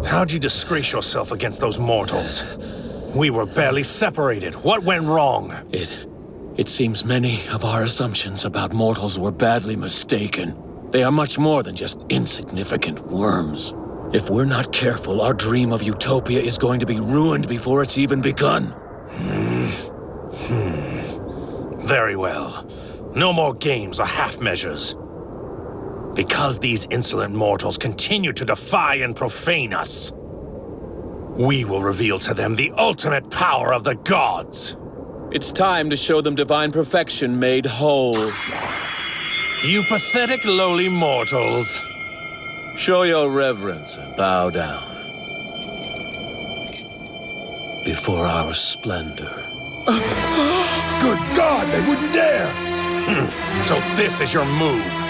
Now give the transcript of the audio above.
How'd you disgrace yourself against those mortals? We were barely separated. What went wrong? It seems many of our assumptions about mortals were badly mistaken. They are much more than just insignificant worms. If we're not careful, our dream of utopia is going to be ruined before it's even begun. Very well. No more games or half-measures. Because these insolent mortals continue to defy and profane us, we will reveal to them the ultimate power of the gods. It's time to show them divine perfection made whole. You pathetic lowly mortals. Show your reverence and bow down before our splendor. Good God, they wouldn't dare! So this is your move.